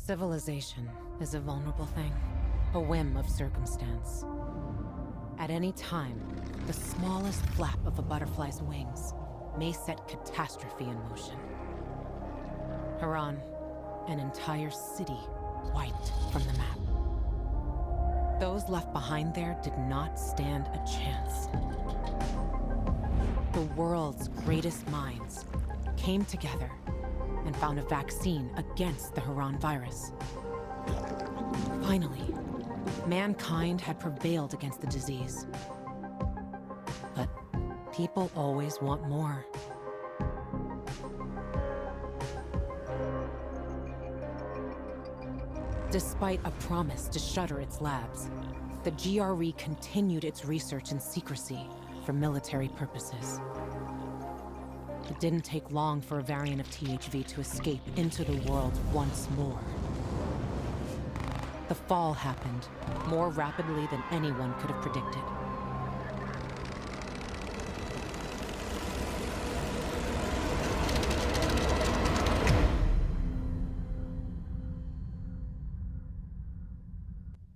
Civilization is a vulnerable thing, a whim of circumstance. At any time, the smallest flap of a butterfly's wings may set catastrophe in motion. Haran, an entire city wiped from the map. Those left behind there did not stand a chance. The world's greatest minds came together and found a vaccine against the Haran virus. Finally, mankind had prevailed against the disease. But people always want more. Despite a promise to shutter its labs, the GRE continued its research in secrecy for military purposes. It didn't take long for a variant of THV to escape into the world once more. The fall happened more rapidly than anyone could have predicted.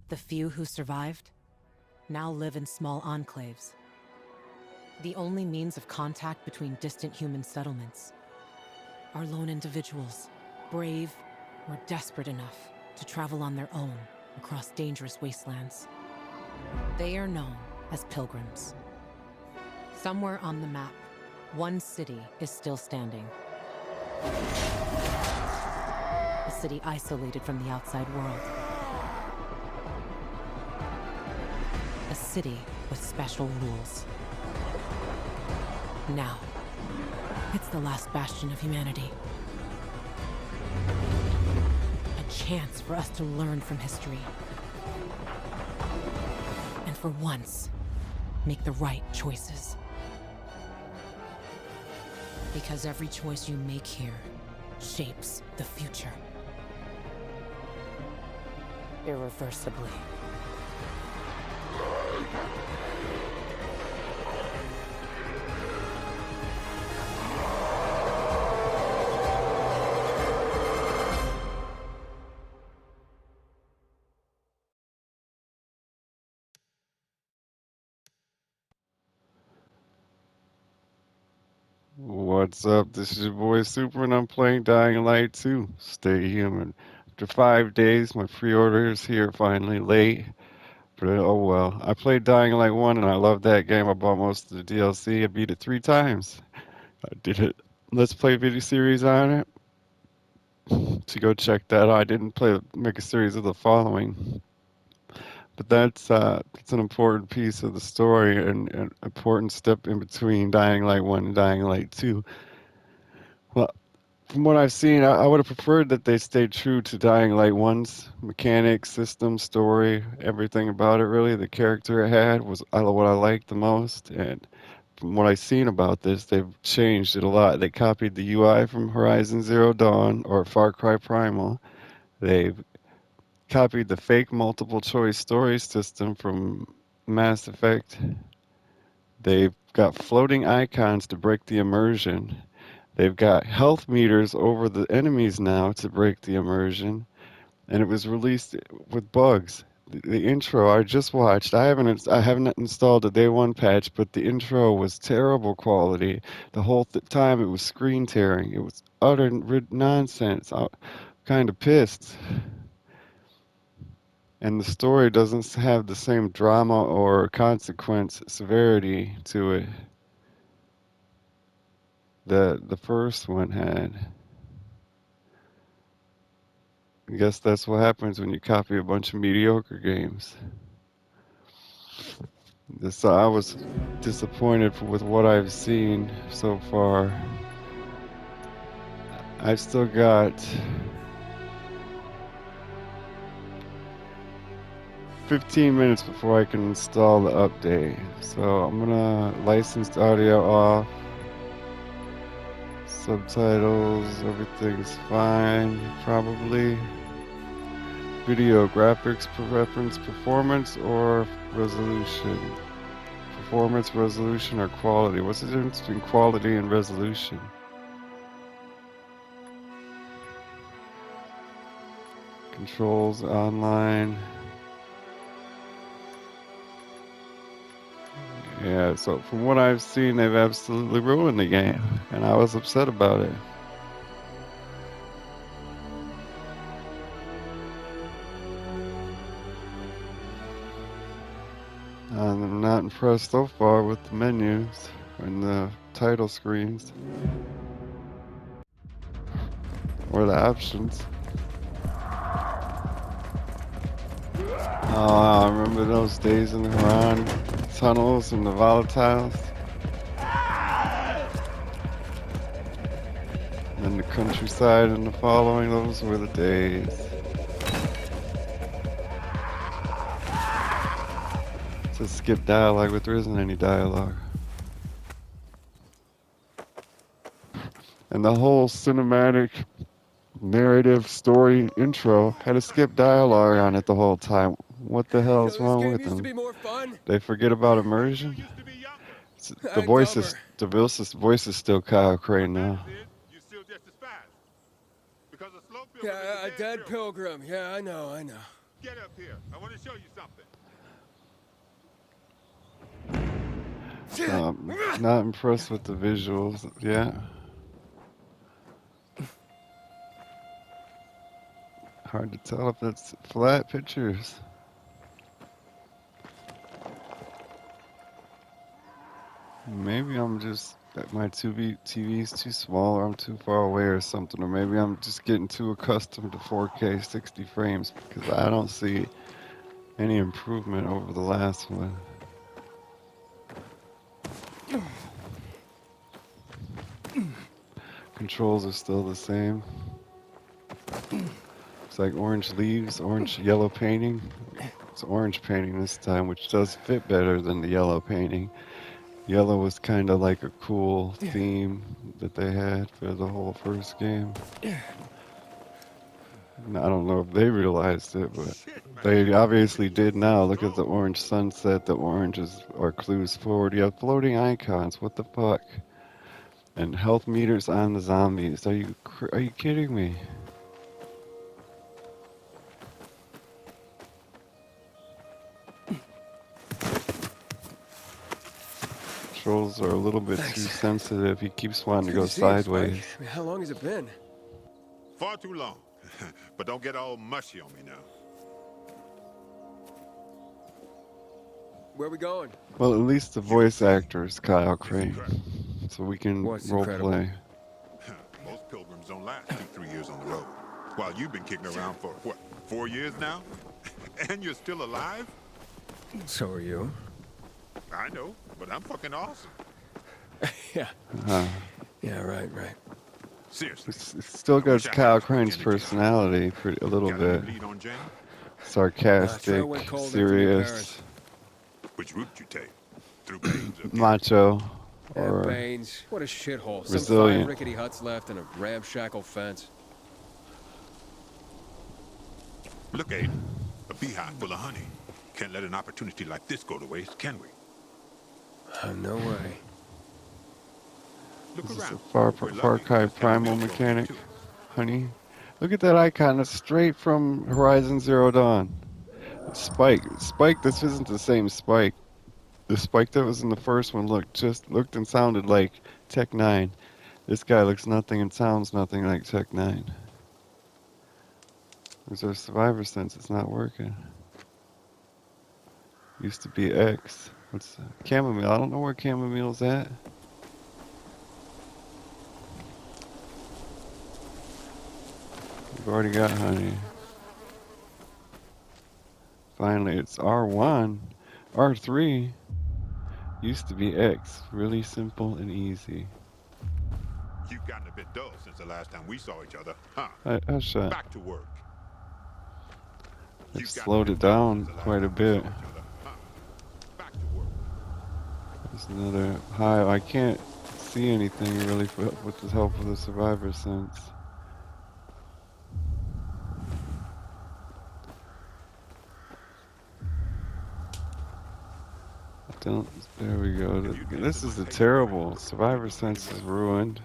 The few who survived now live in small enclaves. The only means of contact between distant human settlements are lone individuals, brave or desperate enough to travel on their own across dangerous wastelands. They are known as pilgrims. Somewhere on the map, one city is still standing. A city isolated from the outside world. A city with special rules. Now, it's the last bastion of humanity. A chance for us to learn from history. And for once, make the right choices. Because every choice you make here shapes the future. Irreversibly. What's up? This is your boy Super, and I'm playing Dying Light 2. Stay human. After 5 days, my pre-order is here finally, late. But oh well. I played Dying Light 1 and I loved that game. I bought most of the DLC. I beat it 3 times. I did it. Let's Play video series on it. So go check that out. I didn't make a series of the following. But that's an important piece of the story and an important step in between Dying Light 1 and Dying Light 2. Well, from what I've seen, I would have preferred that they stayed true to Dying Light 1's mechanics, system, story, everything about it, really. The character it had was what I liked the most. And from what I've seen about this, they've changed it a lot. They copied the UI from Horizon Zero Dawn or Far Cry Primal. They've copied the fake multiple choice story system from Mass Effect. They've got floating icons to break the immersion. They've got health meters over the enemies now to break the immersion, and it was released with bugs. The intro I just watched, I haven't installed a day one patch, but the intro was terrible quality. The whole time it was screen tearing. It was utter nonsense. I'm kind of pissed. And the story doesn't have the same drama or consequence severity to it that the first one had. I guess that's what happens when you copy a bunch of mediocre games. I was disappointed with what I've seen so far. I've still got 15 minutes before I can install the update. So I'm gonna license audio off. Subtitles, everything's fine, probably. Video graphics preference, performance or resolution? Performance, resolution, or quality? What's the difference between quality and resolution? Controls online. Yeah, so from what I've seen, they've absolutely ruined the game, and I was upset about it. I'm not impressed so far with the menus and the title screens or the options. Oh, I remember those days in the Haran tunnels and the volatiles. And then the countryside and the following, those were the days. To skip dialogue, but there isn't any dialogue. And the whole cinematic narrative story intro had a skip dialogue on it the whole time. What the hell is This wrong game with used to them? be more fun. They forget about immersion? The voice is voice is still Kyle Crane now. Yeah, a dead pilgrim. Yeah, I know. Get up here. I want to show you something. Not impressed with the visuals. Yeah. Hard to tell if it's flat pictures. Maybe I'm just my TV's too small, or I'm too far away, or something, or maybe I'm just getting too accustomed to 4K 60 frames because I don't see any improvement over the last one. Controls are still the same. It's like orange leaves, orange yellow painting. It's orange painting this time, which does fit better than the yellow painting. Yellow was kind of like a cool theme that they had for the whole first game. And I don't know if they realized it, but they obviously did now. Look at the orange sunset. The oranges are clues forward. You have floating icons. What the fuck? And health meters on the zombies. Are you kidding me? Controls are a little bit too sensitive. He keeps wanting to go sideways. I mean, how long has it been? Far too long. But don't get all mushy on me now. Where are we going? Well, at least the voice actor is Kyle Crane, so we can What's role incredible? play. Most pilgrims don't last 2-3 years on the road. While you've been kicking around for, what, 4 years now? And you're still alive? So are you. I know, but I'm fucking awesome. Yeah. Uh, Yeah, right. Seriously. it still I wish got I had Kyle as much Crane's energy. personality a little Got bit. any lead on Jane? Sarcastic, Trail went cold after your serious, parents. Which route you take? Through Baines or macho, And or Baines, what a shithole. Some resilient. 5 rickety huts left and a ramshackle fence. Look, Aiden. A beehive full of honey. Can't let an opportunity like this go to waste, can we? No way. Look This is around. a We're Far lucky. Cry And the Primal milk mechanic, too. honey. Look at that icon. It's straight from Horizon Zero Dawn. Spike. This isn't the same Spike. The Spike that was in the first one looked and sounded like Tech 9. This guy looks nothing and sounds nothing like Tech 9. There's our survivor sense. It's not working. Used to be X. What's chamomile? I don't know where chamomile's at. We've already got honey. Finally, it's R1. R3 used to be X. Really simple and easy. You've gotten a bit dull since the last time we saw each other, huh? Hush that. Back to work. They've You've gotten slowed bit it dull down since the last quite a time we saw bit. each other, huh? Back to work. There's another high. I can't see anything really with the help of the survivor sense. Don't. There we go. This is a terrible. Survivor sense is ruined.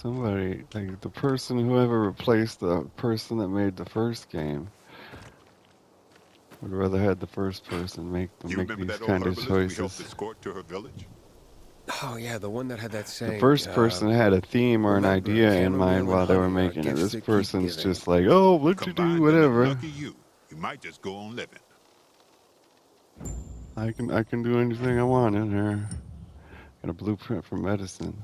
Somebody, like the person, whoever replaced the person that made the first game, would rather had the first person You make remember these that old kind of herbalist we helped choices. escort to her village? Oh, yeah, the one that had that The saying, first person had a theme or an remember, idea in mind chamomile and while they were honey are making it. gifts This that keep person's giving. just like, oh, what you do, Combine them and whatever. lucky you. You might just go on living. I can do anything I want in here. Got a blueprint for medicine.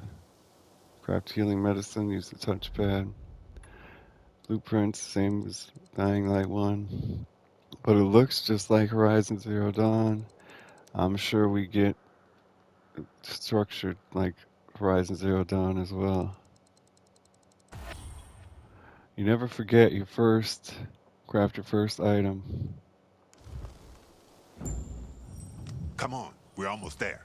Craft healing medicine, use the touchpad. Blueprints, same as Dying Light 1. But it looks just like Horizon Zero Dawn. I'm sure we get structured like Horizon Zero Dawn as well. You never forget your first, craft your first item. Come on, we're almost there.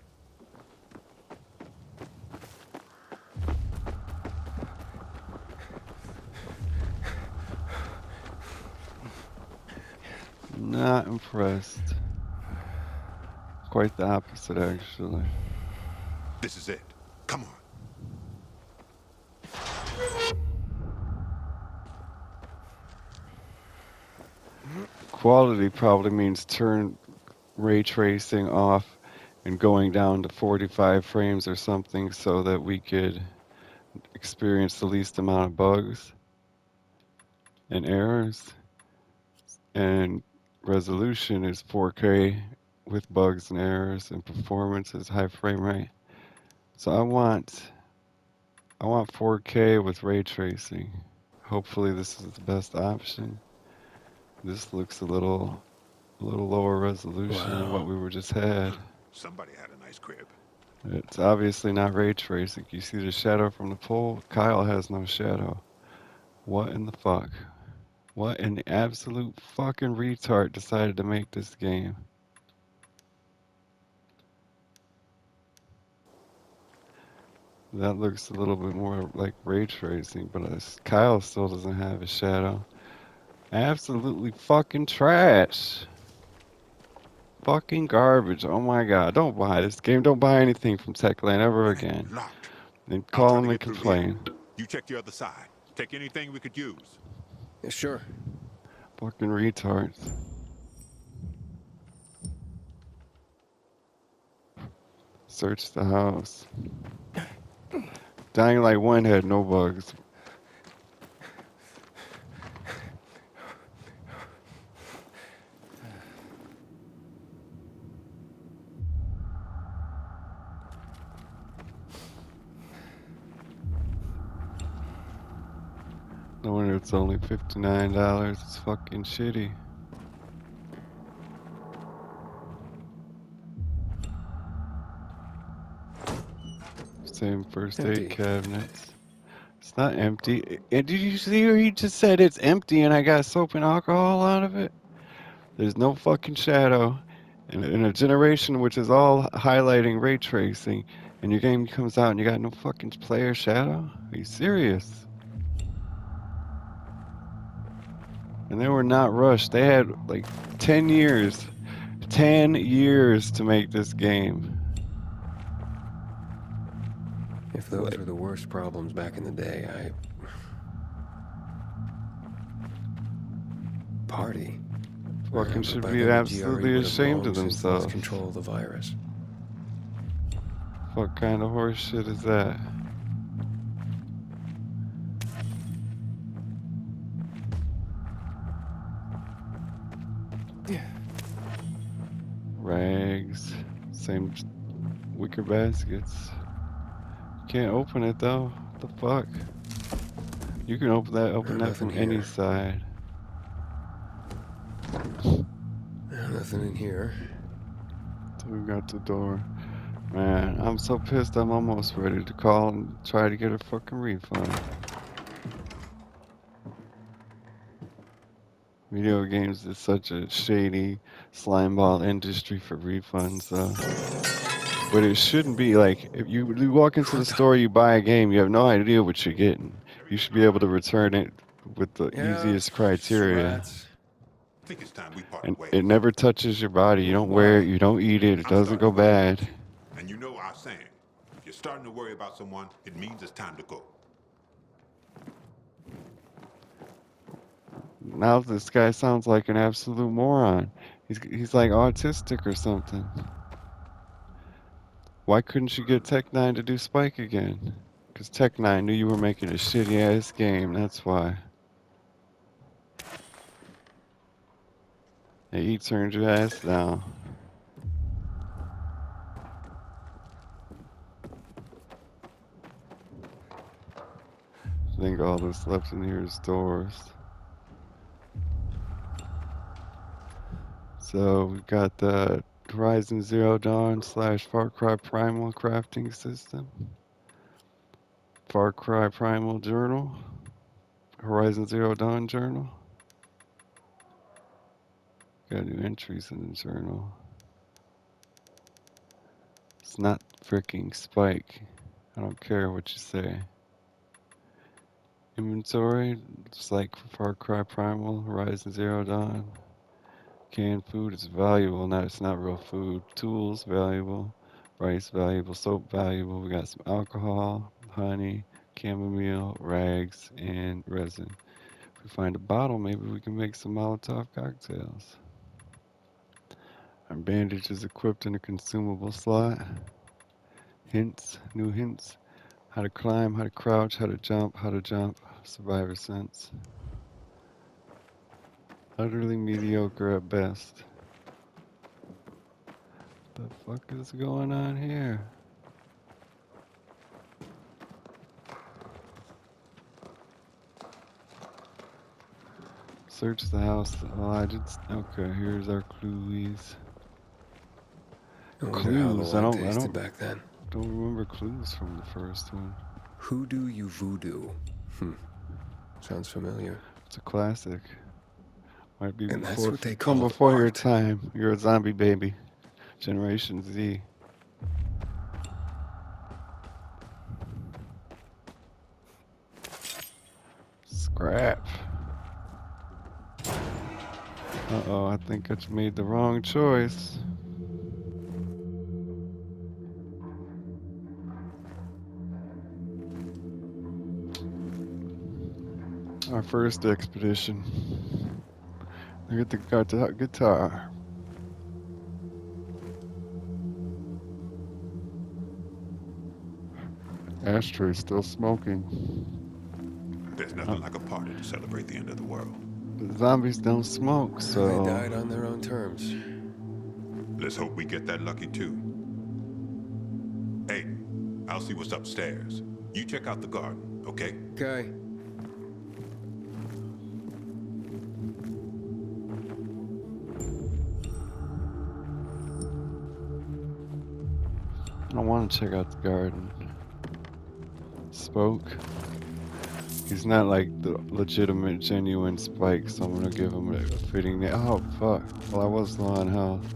Not impressed. Quite the opposite, actually. This is it. Come on. Quality probably means turn ray tracing off and going down to 45 frames or something so that we could experience the least amount of bugs and errors. And resolution is 4K with bugs and errors, and performance is high frame rate. So I want 4K with ray tracing. Hopefully this is the best option. This looks a little lower resolution than what Wow. we were just had. Somebody had a nice crib. It's obviously not ray tracing. You see the shadow from the pole? Kyle has no shadow. What in the fuck? What an absolute fucking retard decided to make this game. That looks a little bit more like ray tracing, but Kyle still doesn't have a shadow. Absolutely fucking trash. Fucking garbage. Oh my god. Don't buy this game. Don't buy anything from Techland ever Dang, again. locked. Then I'll call try to them and get through here. complain. You check the other side. Take anything we could use. Yeah, sure. Fucking retards. Search the house. Dying Light 1 had no bugs. No wonder it's only $59. It's fucking shitty. Same first aid Empty. cabinets. It's not empty. And did you see where he just said it's empty and I got soap and alcohol out of it? There's no fucking shadow. In a generation which is all highlighting ray tracing, and your game comes out and you got no fucking player shadow? Are you serious? And they were not rushed. They had like 10 years. 10 years to make this game. If those were the worst problems back in the day, Party. Fucking Remember, should by be then the GRE absolutely would have ashamed long of since lost themselves. control of the virus. What kind of horse shit is that? Rags. Same wicker baskets. Can't open it though. What the fuck? You can open that Nothing from any here. side. Nothing in here. So we got the door. Man, I'm so pissed I'm almost ready to call and try to get a fucking refund. Video games is such a shady slimeball industry for refunds, but it shouldn't be like if you walk into the store, you buy a game, you have no idea what you're getting. You should be able to return it with the Yeah, easiest criteria. rats. I think it's time we parted And ways. it never touches your body. You don't wear Why? it, you don't eat it, it I'm doesn't starting go to worry about bad. you. And you know our saying. If you're starting to worry about someone, it means it's time to go. Now this guy sounds like an absolute moron. He's like autistic or something. Why couldn't you get Tech 9 to do Spike again? Because Tech 9 knew you were making a shitty ass game, that's why. Hey, he turned your ass down. I think all that's left in here is doors. So we've got the Horizon Zero Dawn / Far Cry Primal crafting system. Far Cry Primal journal. Horizon Zero Dawn journal. Got new entries in the journal. It's not freaking Spike. I don't care what you say. Inventory, it's like Far Cry Primal, Horizon Zero Dawn. Canned food is valuable. No, it's not real food. Tools, valuable. Rice, valuable. Soap, valuable. We got some alcohol, honey, chamomile, rags, and resin. If we find a bottle, maybe we can make some Molotov cocktails. Our bandage is equipped in a consumable slot. Hints, new hints. How to climb, how to crouch, how to jump, survivor sense. Utterly mediocre at best. The fuck is going on here? Search the house. Oh, I did. Okay, here's our clues. I wonder how the Clues. I wine don't. I tasted don't. back then. Don't remember clues from the first one. Hoodoo you voodoo. Sounds familiar. It's a classic. Might be And that's before. what they From called before your art. time. You're a zombie baby. Generation Z. Scrap. Uh-oh, I think I made the wrong choice. Our first expedition. Look at the guitar. Ashtray still smoking. There's nothing like a party to celebrate the end of the world. The zombies don't smoke, They so died on their own terms. Let's hope we get that lucky too. Hey, I'll see what's upstairs. You check out the garden, okay? Okay. I want to check out the garden. Spoke. He's not like the legitimate, genuine Spike, so I'm gonna give him a fitting name. Oh fuck! Well, I was low on health.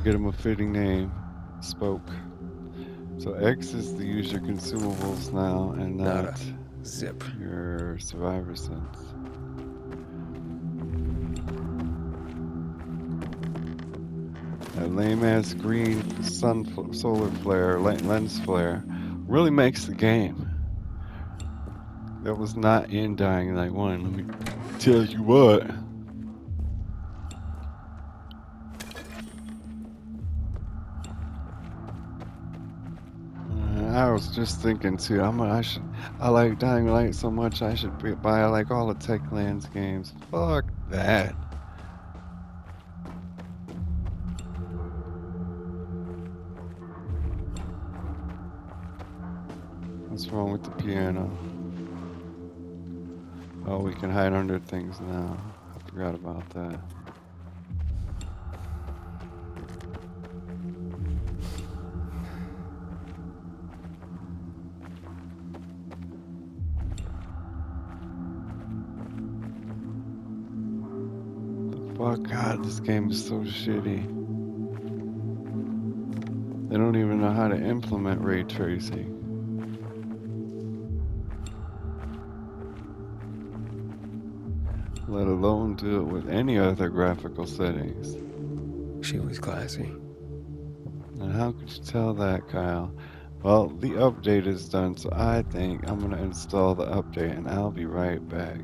Get him a fitting name. Spoke. So X is the use your consumables now, and Nada. not Zip. your survivor sense. That lame ass green solar flare, lens flare, really makes the game. That was not in Dying Light 1. Let me tell you what. I was just thinking too. I like Dying Light so much. I should buy like all the Techlands games. Fuck that. What's wrong with the piano? Oh, we can hide under things now. I forgot about that. Fuck, God, this game is so shitty. They don't even know how to implement ray tracing. Let alone do it with any other graphical settings. She was classy. And how could you tell that, Kyle? Well, the update is done, so I think I'm gonna install the update and I'll be right back.